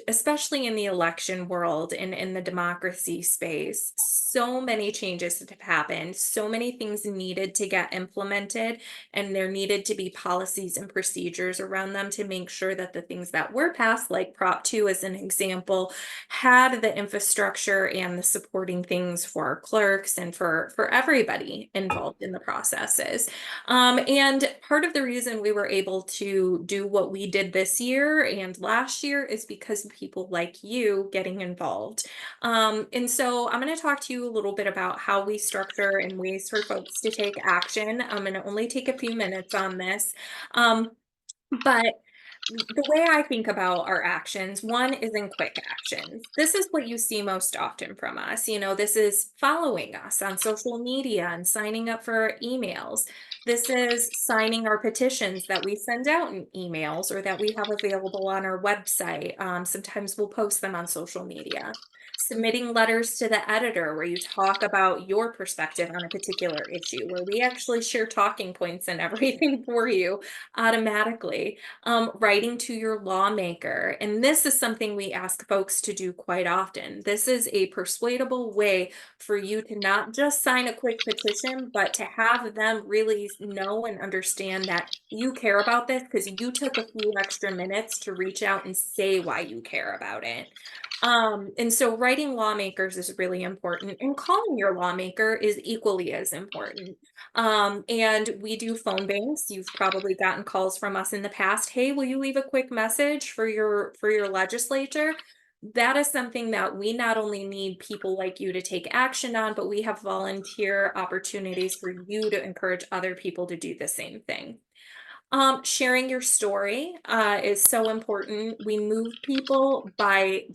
especially in the election world and in the democracy space, so many changes that have happened, so many things needed to get implemented, and there needed to be policies and procedures around them to make sure that the things that were passed, like Prop 2 as an example, had the infrastructure and the supporting things for our clerks and for everybody involved in the processes. And part of the reason we were able to do what we did this year and last year is because of people like you getting involved. And so I'm going to talk to you a little bit about how we structure and ways for folks to take action. I'm going to only take a few minutes on this. But the way I think about our actions, one is in quick actions. This is what you see most often from us. This is following us on social media and signing up for our emails. This is signing our petitions that we send out in emails or that we have available on our website. Sometimes we'll post them on social media. Submitting letters to the editor where you talk about your perspective on a particular issue, where we actually share talking points and everything for you automatically. Writing to your lawmaker. And this is something we ask folks to do quite often. This is a persuadable way for you to not just sign a quick petition, but to have them really know and understand that you care about this because you took a few extra minutes to reach out and say why you care about it. And so writing lawmakers is really important, and calling your lawmaker is equally as important. And we do phone banks. You've probably gotten calls from us in the past. Hey, will you leave a quick message for your legislature? That is something that we not only need people like you to take action on, but we have volunteer opportunities for you to encourage other people to do the same thing. Sharing your story is so important. We move people by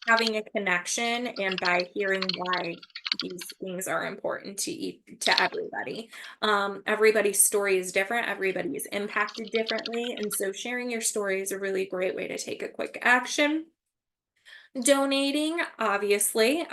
having a connection and by hearing why these things are important to everybody. Everybody's story is different. Everybody is impacted differently, and so sharing your story is a really great way to take a quick action. Donating, obviously,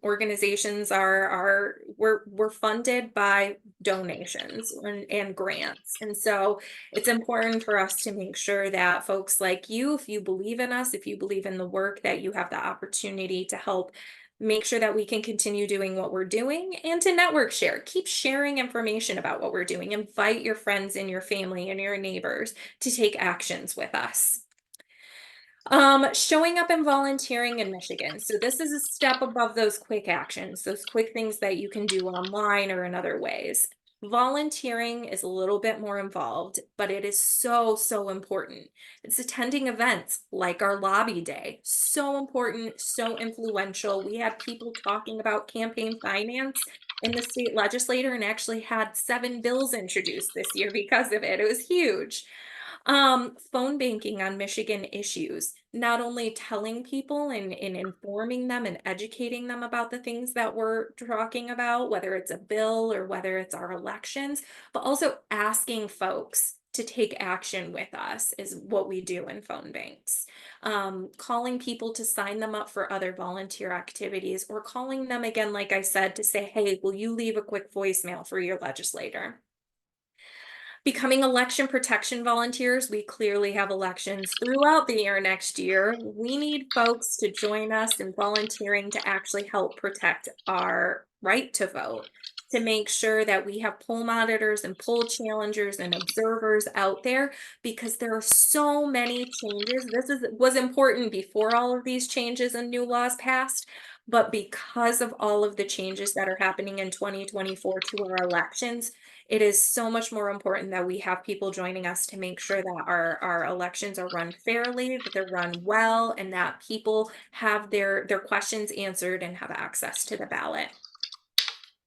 organizations we're funded by donations and grants. And so it's important for us to make sure that folks like you, if you believe in us, if you believe in the work, that you have the opportunity to help make sure that we can continue doing what we're doing and to network share. Keep sharing information about what we're doing. Invite your friends and your family and your neighbors to take actions with us. Showing up and volunteering in Michigan. So this is a step above those quick actions, those quick things that you can do online or in other ways. Volunteering is a little bit more involved, but it is so, so important. It's attending events like our lobby day. So important, so influential. We had people talking about campaign finance in the state legislature and actually had 7 bills introduced this year because of it. It was huge. Phone banking on Michigan issues, not only telling people and informing them and educating them about the things that we're talking about, whether it's a bill or whether it's our elections, but also asking folks to take action with us is what we do in phone banks. Calling people to sign them up for other volunteer activities or calling them again, like I said, to say, hey, will you leave a quick voicemail for your legislator? Becoming election protection volunteers, we clearly have elections throughout the year next year. We need folks to join us in volunteering to actually help protect our right to vote, to make sure that we have poll monitors and poll challengers and observers out there because there are so many changes. Was important before all of these changes and new laws passed, but because of all of the changes that are happening in 2024 to our elections, it is so much more important that we have people joining us to make sure that our elections are run fairly, that they're run well, and that people have their questions answered and have access to the ballot.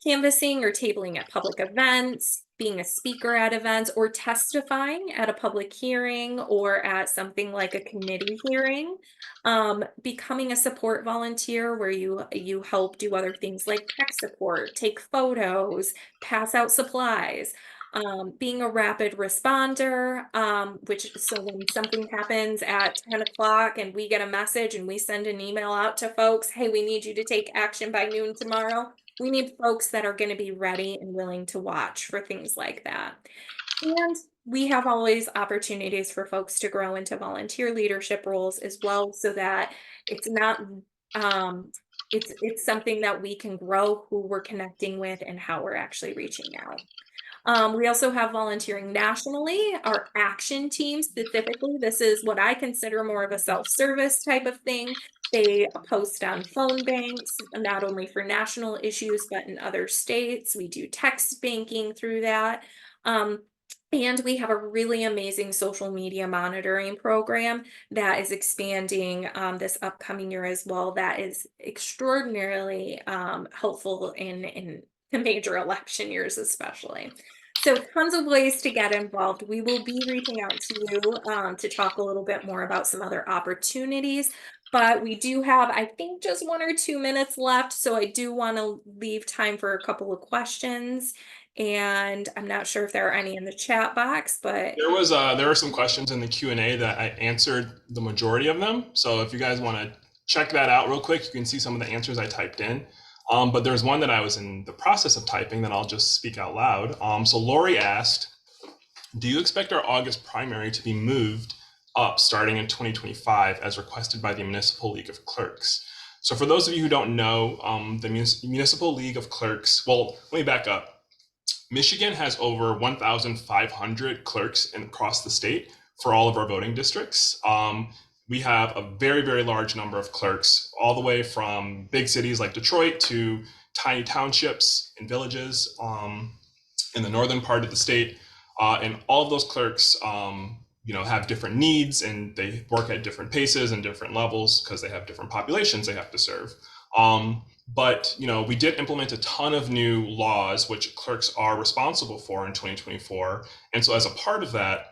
Canvassing or tabling at public events, being a speaker at events, or testifying at a public hearing or at something like a committee hearing. Becoming a support volunteer where you help do other things like tech support, take photos, pass out supplies. Being a rapid responder, which so when something happens at 10 o'clock and we get a message and we send an email out to folks, hey, we need you to take action by noon tomorrow. We need folks that are going to be ready and willing to watch for things like that. And we have always opportunities for folks to grow into volunteer leadership roles as well, so that it's not it's something that we can grow who we're connecting with and how we're actually reaching out. We also have volunteering nationally, our action team specifically. This is what I consider more of a self-service type of thing. They post on phone banks, not only for national issues, but in other states. We do text banking through that. Um, and we have a really amazing social media monitoring program that is expanding this upcoming year as well. That is extraordinarily helpful in the major election years, especially. So tons of ways to get involved. We will be reaching out to you to talk a little bit more about some other opportunities, but we do have, I think, just 1 or 2 minutes left. So I do want to leave time for a couple of questions. And I'm not sure if there are any in the chat box, but There were some questions in the Q&A that I answered the majority of them. So if you guys want to check that out real quick, you can see some of the answers I typed in. But there's one that I was in the process of typing that I'll just speak out loud. So Lori asked, do you expect our August primary to be moved up starting in 2025 as requested by the Municipal League of Clerks? So for those of you who don't know, the Municipal League of Clerks, well, let me back up. Michigan has over 1,500 clerks across the state for all of our voting districts. We have a very, very large number of clerks, all the way from big cities like Detroit to tiny townships and villages in the northern part of the state. And all of those clerks, have different needs and they work at different paces and different levels because they have different populations they have to serve. But we did implement a ton of new laws, which clerks are responsible for in 2024. And so as a part of that,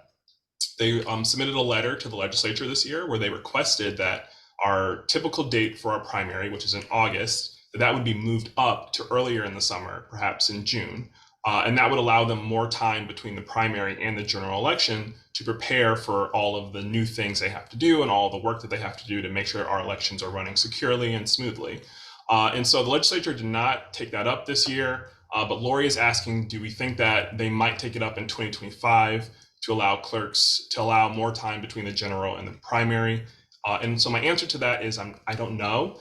they submitted a letter to the legislature this year where they requested that our typical date for our primary, which is in August, that would be moved up to earlier in the summer, perhaps in June. And that would allow them more time between the primary and the general election to prepare for all of the new things they have to do and all the work that they have to do to make sure our elections are running securely and smoothly. And so the legislature did not take that up this year, but Lori is asking, do we think that they might take it up in 2025 to allow clerks to allow more time between the general and the primary? And so my answer to that is I don't know.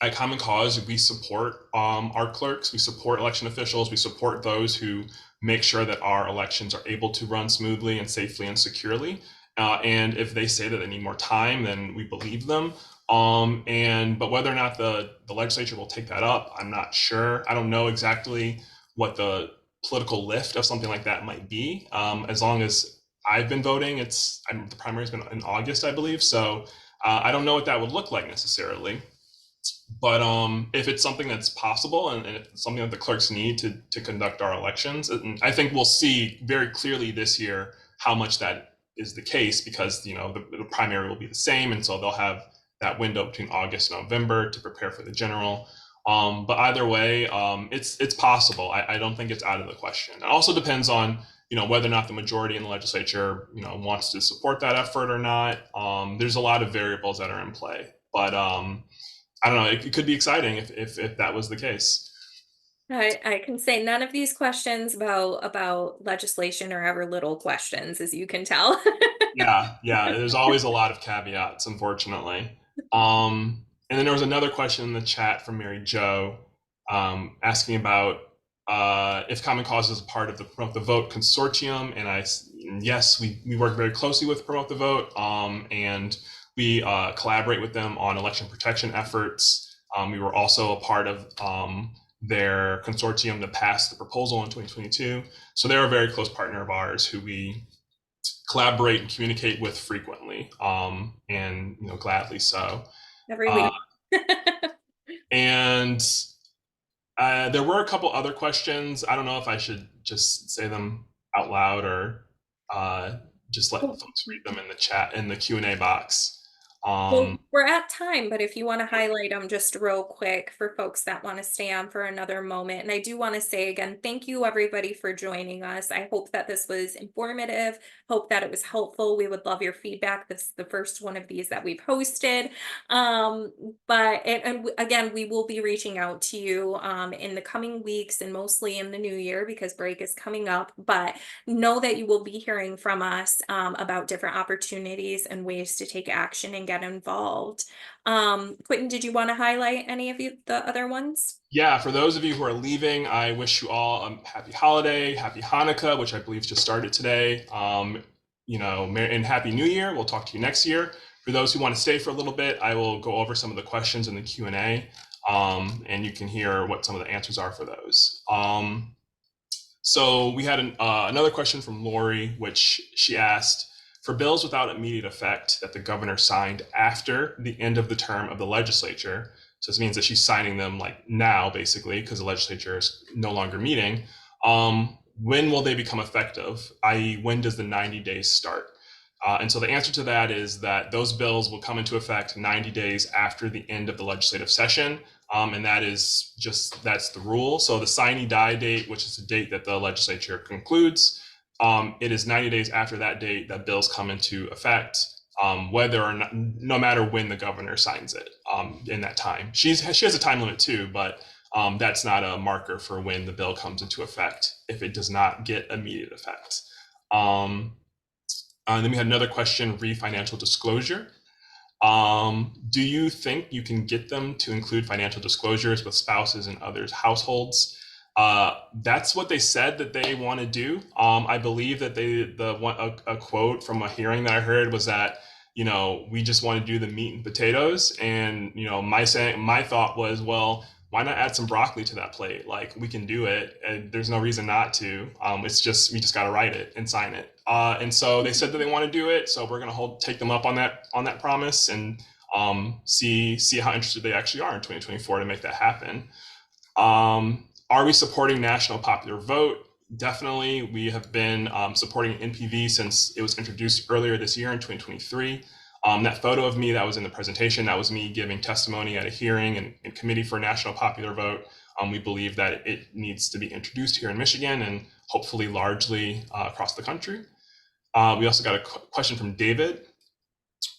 At Common Cause, we support our clerks, we support election officials, we support those who make sure that our elections are able to run smoothly and safely and securely. And if they say that they need more time, then we believe them. But whether or not the legislature will take that up, I'm not sure. I don't know exactly what the political lift of something like that might be. As long as I've been voting, the primary's been in August, I believe. So I don't know what that would look like necessarily. But if it's something that's possible and if it's something that the clerks need to conduct our elections, and I think we'll see very clearly this year how much that is the case, because the primary will be the same, and so they'll have that window between August and November to prepare for the general. But either way, it's possible. I don't think it's out of the question. It also depends on whether or not the majority in the legislature wants to support that effort or not. There's a lot of variables that are in play, but I don't know. It could be exciting if that was the case. I can say none of these questions about legislation are ever little questions, as you can tell. Yeah, yeah. There's always a lot of caveats, unfortunately. And then there was another question in the chat from Mary Jo, asking about if Common Cause is a part of the Promote the Vote consortium, and yes, we work very closely with Promote the Vote, and we collaborate with them on election protection efforts. We were also a part of their consortium that passed the proposal in 2022. So they're a very close partner of ours who we collaborate and communicate with frequently, and gladly so. Every Uh, week. and there were a couple other questions. I don't know if I should just say them out loud or just let folks read them in the chat in the Q&A box. Well, we're at time, but if you want to highlight them just real quick for folks that want to stay on for another moment. And I do want to say again, thank you everybody for joining us. I hope that this was informative, hope that it was helpful. We would love your feedback. This is the first one of these that we've hosted. Again, we will be reaching out to you in the coming weeks and mostly in the new year because break is coming up. But know that you will be hearing from us about different opportunities and ways to take action and get involved. Quentin, did you want to highlight any of the other ones? Yeah, for those of you who are leaving, I wish you all a happy holiday, happy Hanukkah, which I believe just started today. And happy New Year. We'll talk to you next year. For those who want to stay for a little bit, I will go over some of the questions in the Q&A, and you can hear what some of the answers are for those. So we had another question from Lori, which she asked, for bills without immediate effect that the governor signed after the end of the term of the legislature, so this means that she's signing them like now, basically, because the legislature is no longer meeting, when will they become effective, i.e. when does the 90 days start? And so the answer to that is that those bills will come into effect 90 days after the end of the legislative session. And that's the rule. So the sine die date, which is the date that the legislature concludes, it is 90 days after that date that bills come into effect, whether or not, no matter when the governor signs it in that time. She has a time limit too, but that's not a marker for when the bill comes into effect if it does not get immediate effect. Then we had another question, financial disclosure. Do you think you can get them to include financial disclosures with spouses and others' households? That's what they said that they want to do. I believe that a quote from a hearing that I heard was that, we just want to do the meat and potatoes. And, my thought was, well, why not add some broccoli to that plate? Like, we can do it, and there's no reason not to. We just got to write it and sign it. And so they said that they want to do it. So we're going to take them up on that promise and see how interested they actually are in 2024 to make that happen. Are we supporting national popular vote? Definitely. We have been supporting NPV since it was introduced earlier this year in 2023. That photo of me that was in the presentation, that was me giving testimony at a hearing in committee for national popular vote. We believe that it needs to be introduced here in Michigan and hopefully largely across the country. We also got a question from David.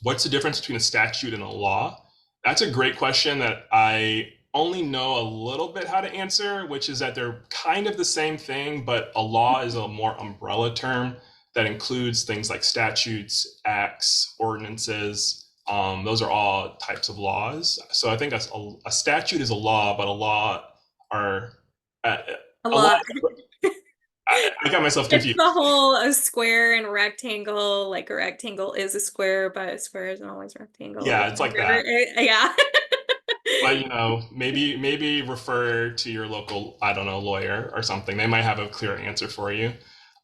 What's the difference between a statute and a law? That's a great question that I only know a little bit how to answer, which is that they're kind of the same thing, but a law is a more umbrella term that includes things like statutes, acts, ordinances. Those are all types of laws. So I think a statute is a law, but a law are uh, A a law. lot. I got myself It's confused. the whole a square and rectangle, like a rectangle is a square, but a square isn't always a rectangle or Yeah, it's like whatever. that. Yeah. But maybe refer to your local, I don't know, lawyer or something. They might have a clear answer for you.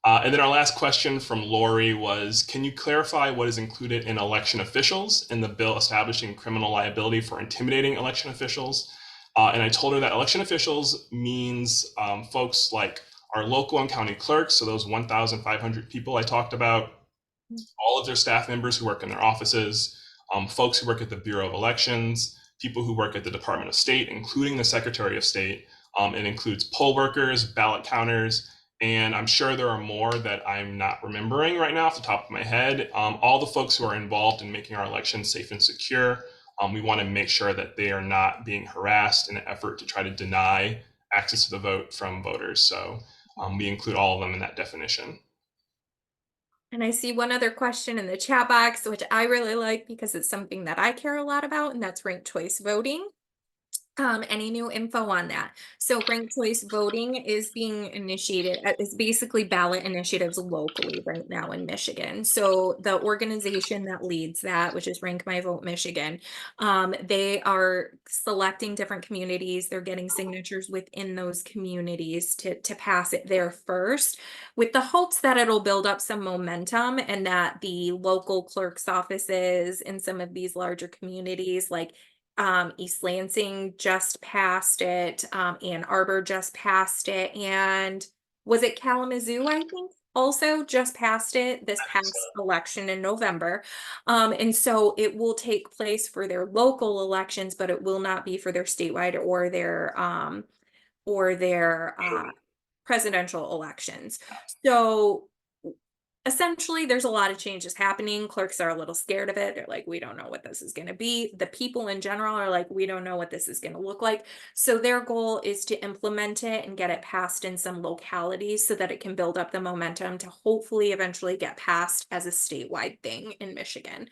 And then our last question from Lori was, can you clarify what is included in election officials in the bill establishing criminal liability for intimidating election officials? And I told her that election officials means folks like our local and county clerks, so those 1,500 people I talked about, all of their staff members who work in their offices, folks who work at the Bureau of Elections, people who work at the Department of State, including the Secretary of State. It includes poll workers, ballot counters, and I'm sure there are more that I'm not remembering right now off the top of my head. All the folks who are involved in making our elections safe and secure. We want to make sure that they are not being harassed in an effort to try to deny access to the vote from voters. So we include all of them in that definition. And I see one other question in the chat box, which I really like because it's something that I care a lot about, and that's ranked choice voting. Any new info on that? So ranked choice voting is being initiated, it's basically ballot initiatives locally right now in Michigan. So the organization that leads that, which is Rank My Vote Michigan, they are selecting different communities. They're getting signatures within those communities to pass it there first, with the hopes that it'll build up some momentum and that the local clerk's offices in some of these larger communities like East Lansing just passed it, Ann Arbor just passed it, and was it Kalamazoo, I think, also just passed it this past election in November. And so it will take place for their local elections, but it will not be for their statewide or their presidential elections. So essentially, there's a lot of changes happening. Clerks are a little scared of it. They're like, we don't know what this is going to be. The people in general are like, we don't know what this is going to look like. So their goal is to implement it and get it passed in some localities so that it can build up the momentum to hopefully eventually get passed as a statewide thing in Michigan,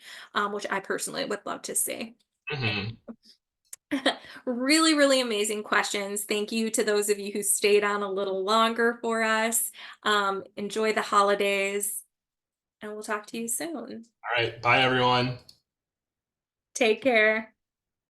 which I personally would love to see. Mhm. Really, really amazing questions. Thank you to those of you who stayed on a little longer for us. Enjoy the holidays, and we'll talk to you soon. All right. Bye, everyone. Take care.